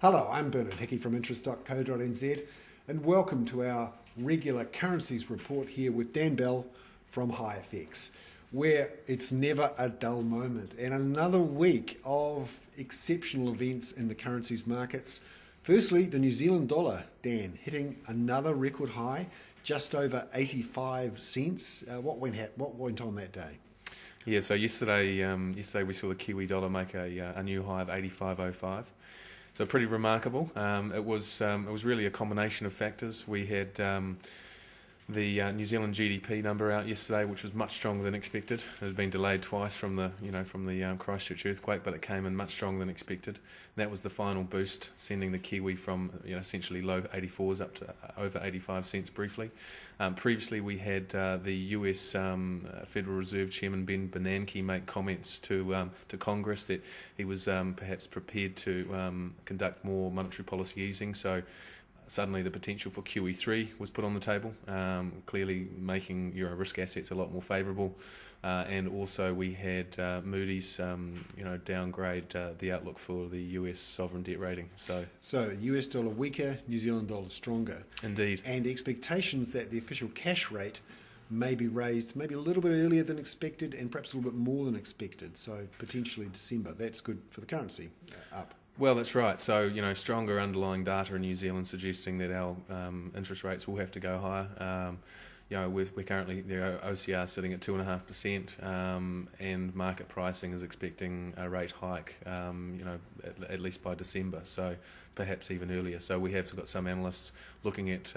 Hello, I'm Bernard Hickey from interest.co.nz and welcome to our regular currencies report here with Dan Bell from HiFX, where it's never a dull moment and another week of exceptional events in the currencies markets. Firstly, the New Zealand dollar, Dan, hitting another record high, just over 85 cents. What went on that day? Yeah, so yesterday we saw the Kiwi dollar make a new high of 85.05. So pretty remarkable. It was really a combination of factors. We had the New Zealand GDP number out yesterday, which was much stronger than expected. It had been delayed twice from the Christchurch earthquake, but it came in much stronger than expected. And that was the final boost, sending the Kiwi from essentially low 84s up to over 85 cents briefly. Previously, we had the US Federal Reserve Chairman Ben Bernanke make comments to Congress that he was perhaps prepared to conduct more monetary policy easing. So suddenly the potential for QE3 was put on the table, clearly making Euro risk assets a lot more favourable. And also we had Moody's downgrade the outlook for the US sovereign debt rating. So US dollar weaker, New Zealand dollar stronger. Indeed. And expectations that the official cash rate may be raised maybe a little bit earlier than expected and perhaps a little bit more than expected. So potentially December. That's good for the currency, up. Well, that's right. So, stronger underlying data in New Zealand suggesting that our interest rates will have to go higher. We're currently, the OCR sitting at 2.5%, and market pricing is expecting a rate hike, at least by December. So perhaps even earlier. So we have got some analysts looking at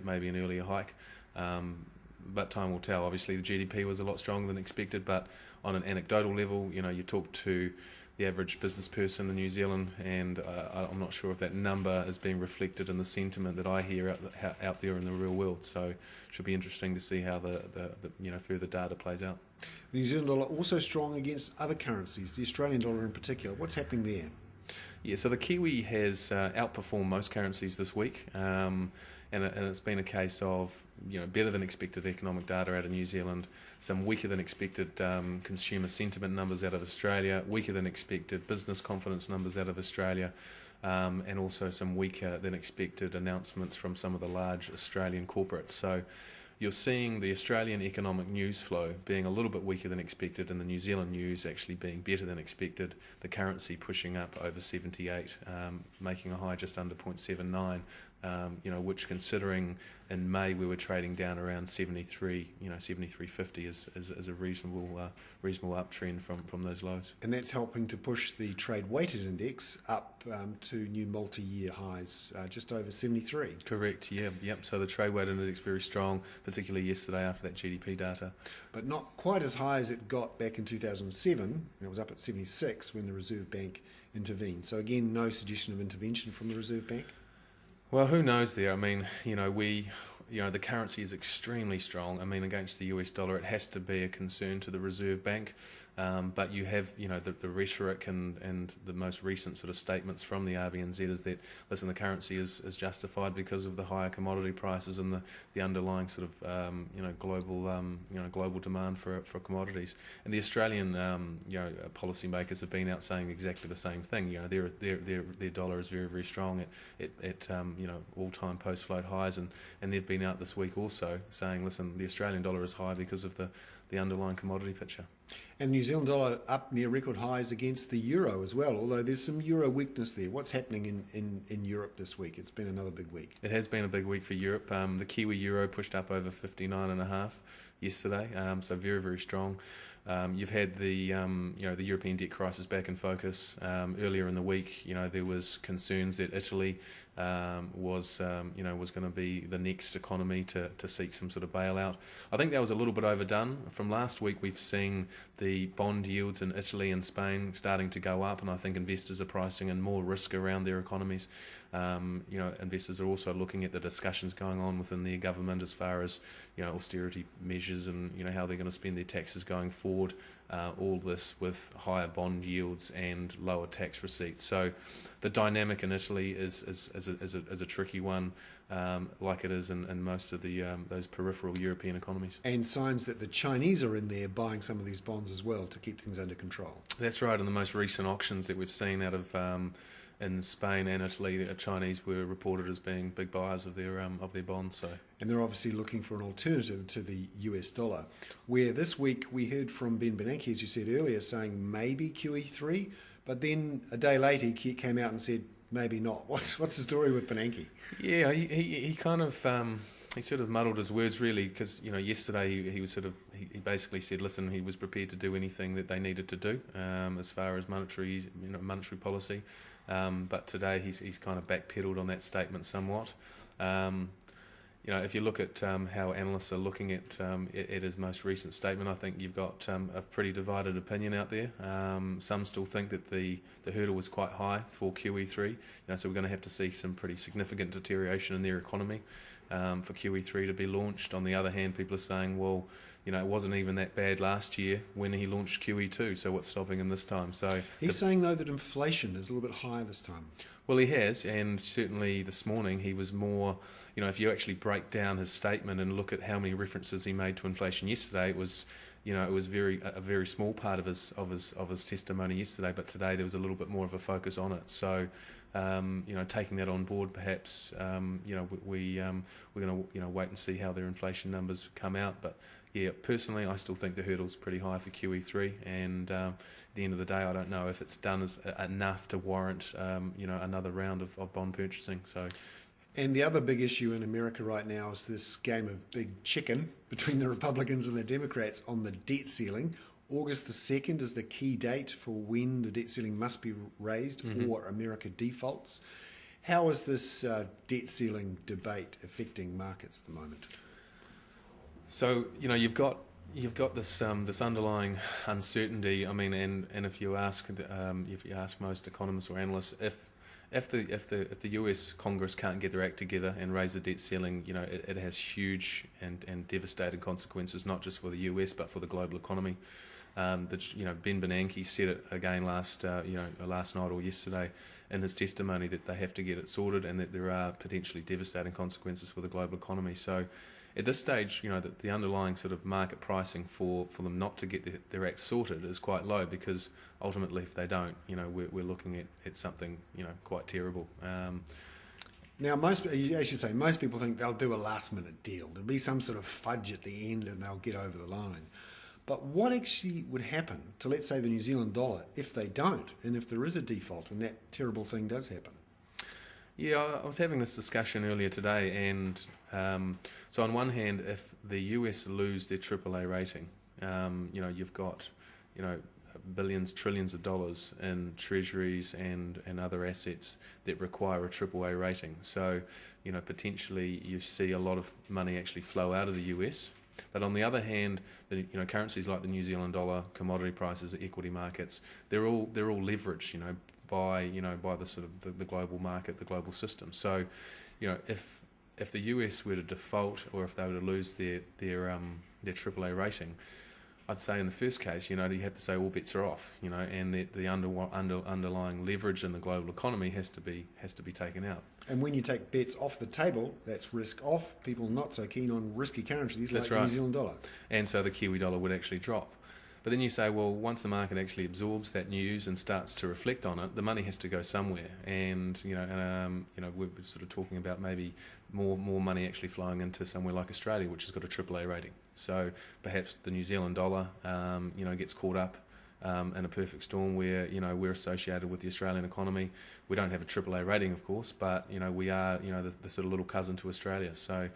maybe an earlier hike. But time will tell. Obviously, the GDP was a lot stronger than expected, but on an anecdotal level, you talk to the average business person in New Zealand, and I'm not sure if that number is being reflected in the sentiment that I hear out there in the real world. So it should be interesting to see how the further data plays out. The New Zealand dollar also strong against other currencies, the Australian dollar in particular. What's happening there? Yeah, so the Kiwi has outperformed most currencies this week, and it's been a case of better than expected economic data out of New Zealand, some weaker than expected consumer sentiment numbers out of Australia, weaker than expected business confidence numbers out of Australia, and also some weaker than expected announcements from some of the large Australian corporates. So you're seeing the Australian economic news flow being a little bit weaker than expected and the New Zealand news actually being better than expected, the currency pushing up over 78, making a high just under 0.79, which considering in May we were trading down around 73, 73.50 is a reasonable uptrend from those lows. And that's helping to push the trade weighted index up to new multi-year highs, just over 73. Correct, yep. So the trade weighted index very strong, particularly yesterday after that GDP data. But not quite as high as it got back in 2007, and it was up at 76 when the Reserve Bank intervened. So again, no suggestion of intervention from the Reserve Bank? Well, who knows there? I mean, the currency is extremely strong. I mean, against the US dollar, it has to be a concern to the Reserve Bank. But you have, the rhetoric and the most recent sort of statements from the RBNZ is that, listen, the currency is justified because of the higher commodity prices and the underlying sort of, global demand for commodities. And the Australian, policymakers have been out saying exactly the same thing. Their dollar is very, very strong at all-time post-float highs, and they've been out this week also saying, listen, the Australian dollar is high because of the underlying commodity picture. And New Zealand dollar up near record highs against the euro as well, although there's some euro weakness there. What's happening in Europe this week? It's been another big week. It has been a big week for Europe. The Kiwi euro pushed up over 59.5 yesterday, so very, very strong. You've had the European debt crisis back in focus. Earlier in the week, there was concerns that Italy was going to be the next economy to seek some sort of bailout. I think that was a little bit overdone. From last week, we've seen the bond yields in Italy and Spain starting to go up, and I think investors are pricing in more risk around their economies. Investors are also looking at the discussions going on within their government as far as austerity measures and how they're going to spend their taxes going forward. All this with higher bond yields and lower tax receipts. So the dynamic in Italy is a tricky one, like it is in most of the those peripheral European economies. And signs that the Chinese are in there buying some of these bonds as well to keep things under control. That's right. In the most recent auctions that we've seen out of in Spain and Italy, the Chinese were reported as being big buyers of their bonds. So. And they're obviously looking for an alternative to the US dollar. Where this week we heard from Ben Bernanke, as you said earlier, saying maybe QE3, but then a day later he came out and said maybe not. What's the story with Bernanke? Yeah, he kind of he sort of muddled his words really, because yesterday he was he basically said, listen, he was prepared to do anything that they needed to do as far as monetary policy, but today he's kind of backpedaled on that statement somewhat. If you look at how analysts are looking at his most recent statement, I think you've got a pretty divided opinion out there. Some still think that the hurdle was quite high for QE3, so we're going to have to see some pretty significant deterioration in their economy for QE3 to be launched. On the other hand, people are saying, well, it wasn't even that bad last year when he launched QE2, so what's stopping him this time? So he's saying, though, that inflation is a little bit higher this time. Well, he has, and certainly this morning he was more, if you actually break down his statement and look at how many references he made to inflation yesterday, it was a very small part of his testimony yesterday, but today there was a little bit more of a focus on it. So, taking that on board, perhaps, we're going to wait and see how their inflation numbers come out. But yeah, personally, I still think the hurdle's pretty high for QE3, and at the end of the day, I don't know if it's done enough to warrant, another round of bond purchasing. So. And the other big issue in America right now is this game of big chicken between the Republicans and the Democrats on the debt ceiling. August the 2nd is the key date for when the debt ceiling must be raised or America defaults. How is this debt ceiling debate affecting markets at the moment? So, you've got this underlying uncertainty. I mean, and if you ask most economists or analysts, if the US Congress can't get their act together and raise the debt ceiling, it has huge and devastating consequences, not just for the US but for the global economy. Ben Bernanke said it again last night or yesterday in his testimony that they have to get it sorted and that there are potentially devastating consequences for the global economy. So, at this stage, the underlying sort of market pricing for them not to get their act sorted is quite low, because ultimately, if they don't, we're looking at something quite terrible. Now, as you say, most people think they'll do a last-minute deal. There'll be some sort of fudge at the end, and they'll get over the line. But what actually would happen to, let's say, the New Zealand dollar if they don't, and if there is a default and that terrible thing does happen? Yeah, I was having this discussion earlier today, and so on one hand, if the US lose their AAA rating, you've got billions, trillions of dollars in treasuries and other assets that require a AAA rating. So, potentially you see a lot of money actually flow out of the US. But on the other hand, currencies like the New Zealand dollar, commodity prices, equity markets, they're all leveraged, by the sort of the global market, the global system. So, if the US were to default, or if they were to lose their AAA rating, I'd say in the first case, you have to say all bets are off, and the underlying leverage in the global economy has to be taken out. And when you take bets off the table, that's risk off. People not so keen on risky currencies like That's right. the New Zealand dollar. And so the Kiwi dollar would actually drop. But then you say, well, once the market actually absorbs that news and starts to reflect on it, the money has to go somewhere. And we're sort of talking about maybe more money actually flowing into somewhere like Australia, which has got a AAA rating. So perhaps the New Zealand dollar, gets caught up in a perfect storm where we're associated with the Australian economy. We don't have a AAA rating, of course, but we are the sort of little cousin to Australia. So.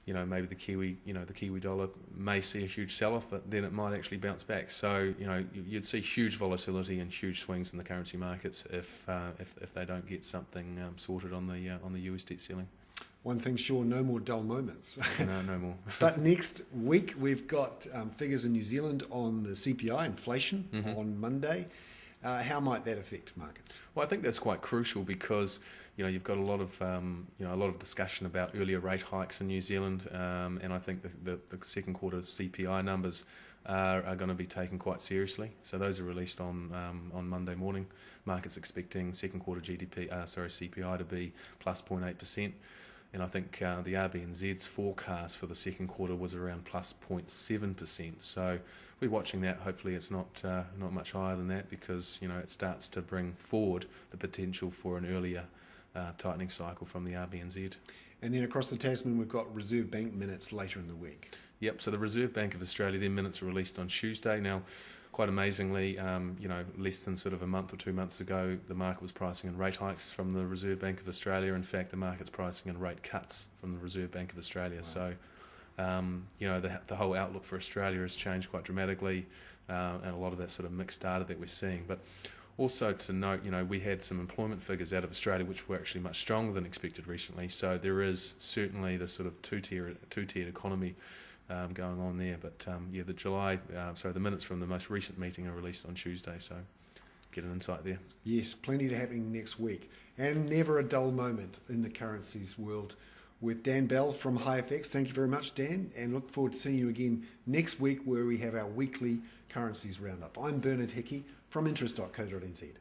Maybe the Kiwi dollar may see a huge sell-off, but then it might actually bounce back. So, you'd see huge volatility and huge swings in the currency markets if they don't get something sorted on the US debt ceiling. One thing sure, no more dull moments. No more. But next week we've got figures in New Zealand on the CPI, inflation, on Monday. How might that affect markets? Well, I think that's quite crucial because you've got a lot of discussion about earlier rate hikes in New Zealand, and I think the second quarter CPI numbers are going to be taken quite seriously. So those are released on Monday morning. Markets expecting second quarter CPI to be plus 0.8%. and I think the RBNZ's forecast for the second quarter was around plus 0.7%. So we're watching that. Hopefully it's not much higher than that, because it starts to bring forward the potential for an earlier tightening cycle from the RBNZ. And then across the Tasman, we've got Reserve Bank minutes later in the week. Yep, so the Reserve Bank of Australia, their minutes were released on Tuesday. Now, quite amazingly, less than sort of a month or 2 months ago, the market was pricing in rate hikes from the Reserve Bank of Australia. In fact, the market's pricing in rate cuts from the Reserve Bank of Australia. Wow. So, the whole outlook for Australia has changed quite dramatically, and a lot of that sort of mixed data that we're seeing. But also to note, we had some employment figures out of Australia which were actually much stronger than expected recently. So there is certainly this sort of two-tiered economy going on there. But the minutes from the most recent meeting are released on Tuesday, so get an insight there. Yes, plenty to happening next week. And never a dull moment in the currencies world. With Dan Bell from HighFX. Thank you very much, Dan, and look forward to seeing you again next week, where we have our weekly currencies roundup. I'm Bernard Hickey from interest.co.nz.